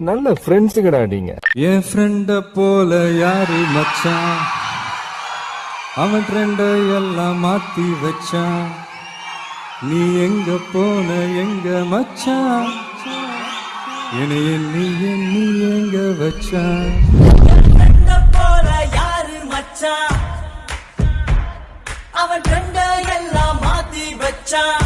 நல்ல ஃப்ரெண்ட்ஸுங்கடா நீங்க. என் ஃப்ரெண்ட போல யாரு மச்சான், அவன் ட்ரெண்ட எல்லாம் மாத்தி வச்சான். நீ எங்க போன எங்க மச்சான், என்னைய நீ எங்க வச்சான். போல யாரு மச்சான், அவன் ட்ரெண்ட எல்லாம் மாத்தி வச்சான்.